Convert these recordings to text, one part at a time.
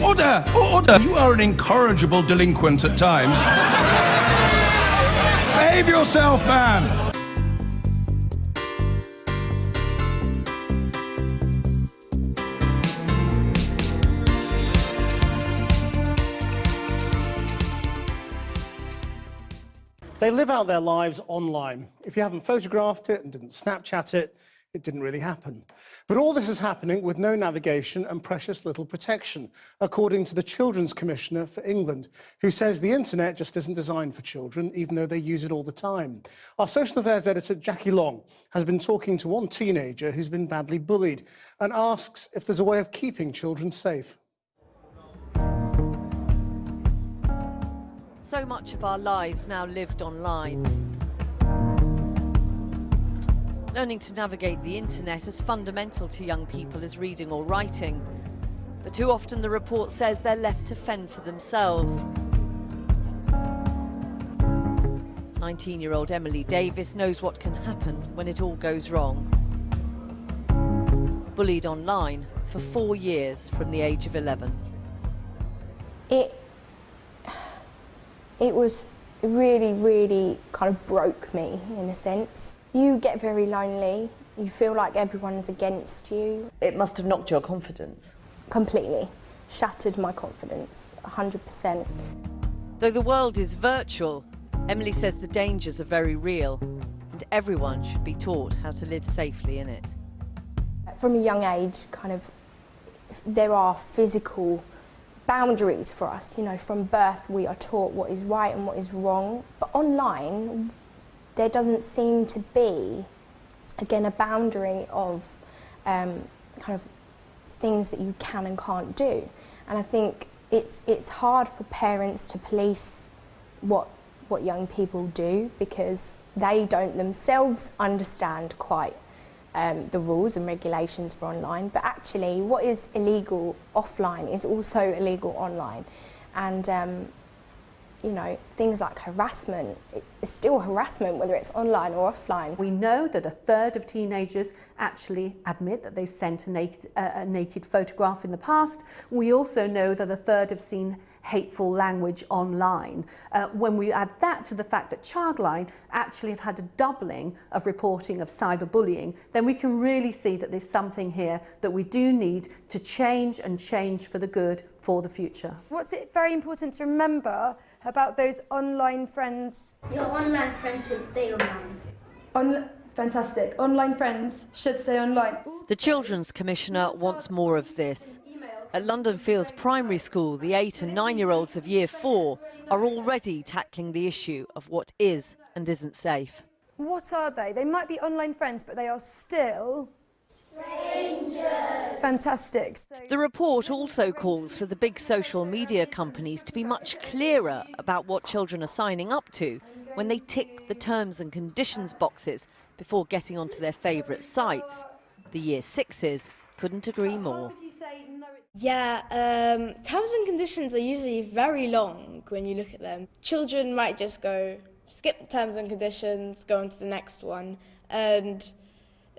Order! Order! You are an incorrigible delinquent at times. Behave yourself, man! They live out their lives online. If you haven't photographed it and didn't Snapchat it, it didn't really happen. But all this is happening with no navigation and precious little protection, according to the Children's Commissioner for England, who says the internet just isn't designed for children, even though they use it all the time. Our social affairs editor, Jackie Long, has been talking to one teenager who's been badly bullied and asks if there's a way of keeping children safe. So much of our lives now lived online. Learning to navigate the internet is fundamental to young people as reading or writing. But too often the report says they're left to fend for themselves. 19-year-old Emily Davis knows what can happen when it all goes wrong. Bullied online for 4 years from the age of 11. It was really kind of broke me in a sense. You get very lonely, you feel like everyone's against you. It must have knocked your confidence. Completely. Shattered my confidence, 100%. Though the world is virtual, Emily says the dangers are very real and everyone should be taught how to live safely in it. From a young age, there are physical boundaries for us. You know, from birth we are taught what is right and what is wrong. But online, there doesn't seem to be, again, a boundary of kind of things that you can and can't do. And I think it's hard for parents to police what young people do because they don't themselves understand quite the rules and regulations for online. But actually, what is illegal offline is also illegal online. And you know, things like harassment, it's still harassment whether it's online or offline. We know that a third of teenagers actually admit that they've sent a naked photograph in the past. We also know that a third have seen hateful language online. When we add that to the fact that Childline actually have had a doubling of reporting of cyberbullying, then we can really see that there's something here that we do need to change and change for the good for the future. What's it very important to remember about those online friends? Your online friends should stay online. Fantastic. Online friends should stay online. The Children's Commissioner wants more of this. At London Fields Primary School, the 8 and 9-year-olds of Year 4 are already tackling the issue of what is and isn't safe. What are they? They might be online friends, but they are still strangers. Fantastic. The report also calls for the big social media companies to be much clearer about what children are signing up to when they tick the terms and conditions boxes before getting onto their favourite sites. The Year 6s couldn't agree more. Yeah, terms and conditions are usually very long when you look at them. Children might just skip the terms and conditions, go on to the next one, and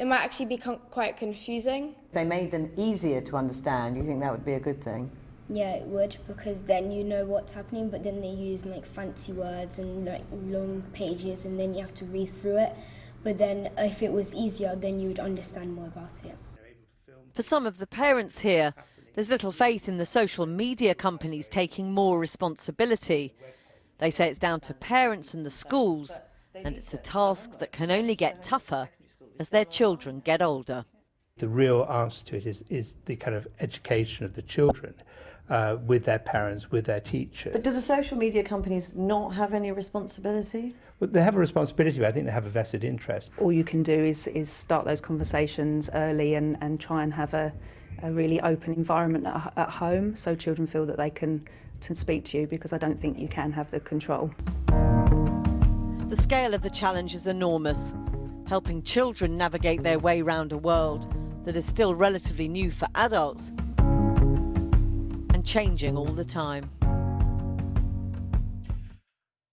it might actually become quite confusing. If they made them easier to understand, you think that would be a good thing? Yeah, it would, because then you know what's happening, but then they use like fancy words and like long pages and then you have to read through it. But then if it was easier, then you would understand more about it. For some of the parents here, there's little faith in the social media companies taking more responsibility. They say it's down to parents and the schools, and it's a task that can only get tougher as their children get older. The real answer to it is the kind of education of the children with their parents, with their teachers. But do the social media companies not have any responsibility? Well, they have a responsibility, but I think they have a vested interest. All you can do is start those conversations early and try and have a really open environment at home so children feel that they can speak to you, because I don't think you can have the control. The scale of the challenge is enormous, helping children navigate their way round a world that is still relatively new for adults and changing all the time.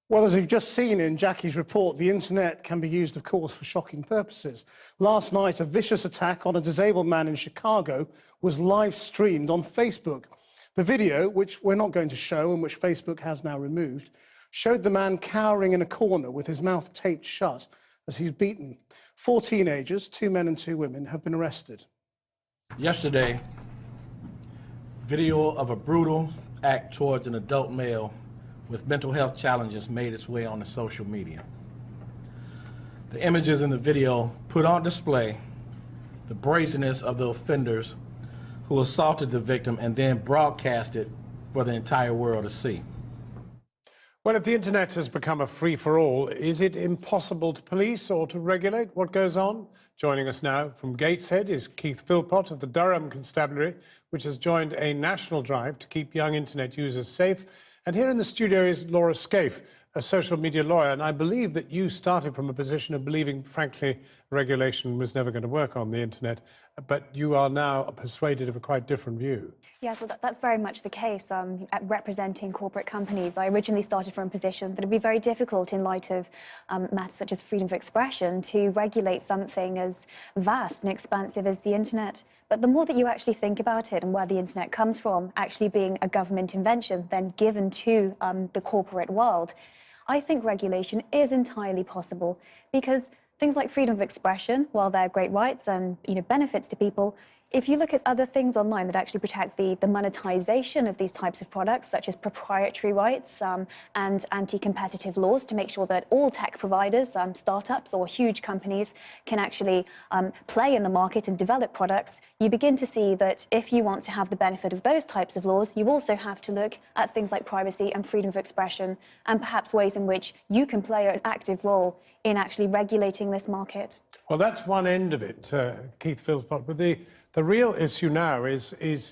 Well, as we've just seen in Jackie's report, the internet can be used, of course, for shocking purposes. Last night, a vicious attack on a disabled man in Chicago was live streamed on Facebook. The video, which we're not going to show and which Facebook has now removed, showed the man cowering in a corner with his mouth taped shut as he's beaten. 4 teenagers, 2 men and 2 women, have been arrested. Yesterday, video of a brutal act towards an adult male with mental health challenges made its way onto social media. The images in the video put on display the brazenness of the offenders who assaulted the victim and then broadcast it for the entire world to see. Well, if the internet has become a free-for-all, is it impossible to police or to regulate what goes on? Joining us now from Gateshead is Keith Philpott of the Durham Constabulary, which has joined a national drive to keep young internet users safe. And here in the studio is Laura Scaife, a social media lawyer, and I believe that you started from a position of believing, frankly, regulation was never going to work on the internet, but you are now persuaded of a quite different view. Yes, well, that's very much the case. At representing corporate companies, I originally started from a position that it would be very difficult in light of matters such as freedom of expression to regulate something as vast and expansive as the internet. But the more that you actually think about it and where the internet comes from, actually being a government invention then given to the corporate world, I think regulation is entirely possible, because things like freedom of expression, while they're great rights and benefits to people, if you look at other things online that actually protect the monetization of these types of products, such as proprietary rights and anti-competitive laws to make sure that all tech providers, startups or huge companies can actually play in the market and develop products, you begin to see that if you want to have the benefit of those types of laws, you also have to look at things like privacy and freedom of expression and perhaps ways in which you can play an active role in actually regulating this market. Well, that's one end of it, Keith Philpott, but the real issue now is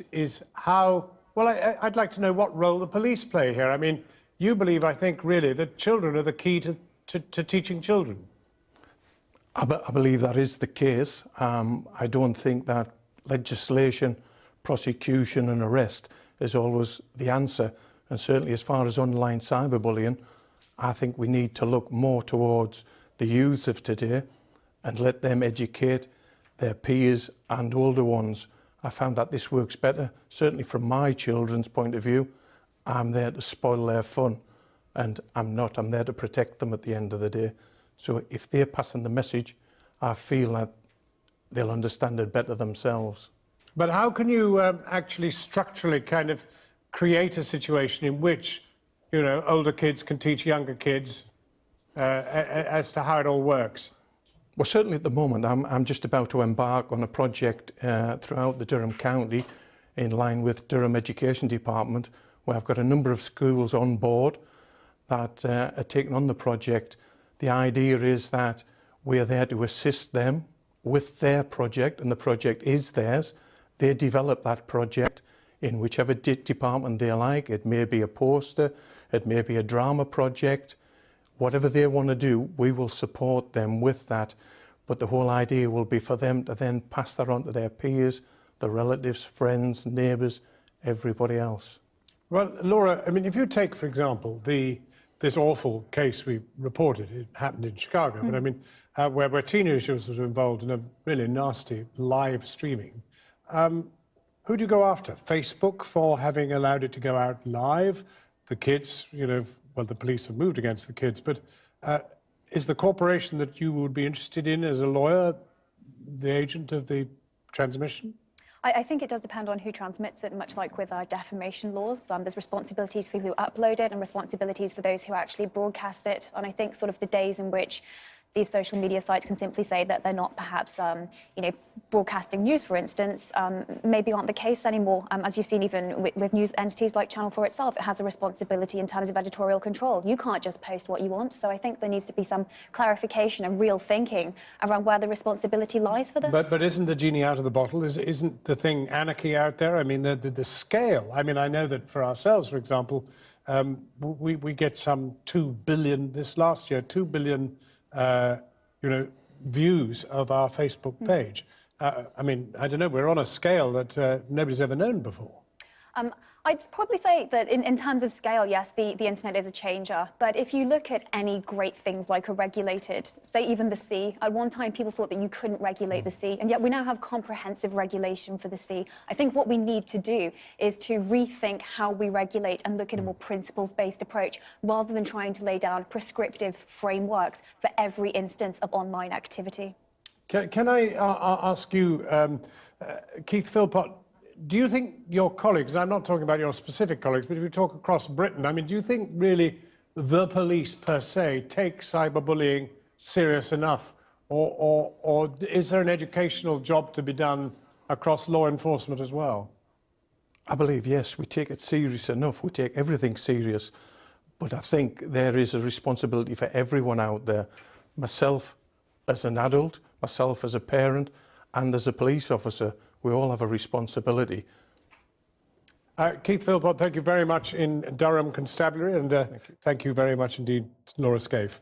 how, well, I'd like to know what role the police play here. I mean, you believe, I think, really, that children are the key to teaching children. I believe that is the case. I don't think that legislation, prosecution and arrest is always the answer. And certainly as far as online cyberbullying, I think we need to look more towards the youth of today and let them educate their peers and older ones. I found that this works better, certainly from my children's point of view. I'm there to spoil their fun, and I'm not. I'm there to protect them at the end of the day. So if they're passing the message, I feel that they'll understand it better themselves. But how can you actually structurally kind of create a situation in which, older kids can teach younger kids as to how it all works? Well, certainly at the moment, I'm just about to embark on a project throughout the Durham County in line with Durham Education Department, where I've got a number of schools on board that are taking on the project. The idea is that we're there to assist them with their project, and the project is theirs. They develop that project in whichever department they like. It may be a poster, it may be a drama project. Whatever they want to do, we will support them with that. But the whole idea will be for them to then pass that on to their peers, their relatives, friends, neighbours, everybody else. Well, Laura, I mean, if you take, for example, this awful case we reported, it happened in Chicago, but I mean, where teenagers were involved in a really nasty live streaming. Who do you go after? Facebook for having allowed it to go out live? The kids, well, the police have moved against the kids, but is the corporation that you would be interested in as a lawyer the agent of the transmission? I think it does depend on who transmits it, much like with our defamation laws. There's responsibilities for who upload it and responsibilities for those who actually broadcast it. And I think sort of the days in which these social media sites can simply say that they're not perhaps, broadcasting news, for instance, maybe aren't the case anymore. As you've seen, even with news entities like Channel 4 itself, it has a responsibility in terms of editorial control. You can't just post what you want. So I think there needs to be some clarification and real thinking around where the responsibility lies for this. But isn't the genie out of the bottle? Isn't the thing anarchy out there? I mean, the scale. I mean, I know that for ourselves, for example, we get some 2 billion, this last year, 2 billion views of our Facebook page. I mean, I don't know, we're on a scale that nobody's ever known before. I'd probably say that in terms of scale, yes, the internet is a changer. But if you look at any great things like a regulated, say even the sea, at one time people thought that you couldn't regulate the sea, and yet we now have comprehensive regulation for the sea. I think what we need to do is to rethink how we regulate and look at a more principles-based approach, rather than trying to lay down prescriptive frameworks for every instance of online activity. Can I ask you, Keith Philpott, do you think your colleagues, I'm not talking about your specific colleagues, but if you talk across Britain, I mean, do you think really the police per se take cyberbullying serious enough? Or is there an educational job to be done across law enforcement as well? I believe, yes, we take it serious enough. We take everything serious. But I think there is a responsibility for everyone out there. Myself as an adult, myself as a parent, and as a police officer, we all have a responsibility. Keith Philpott, thank you very much in Durham Constabulary, and thank you very much indeed, Laura Scaife.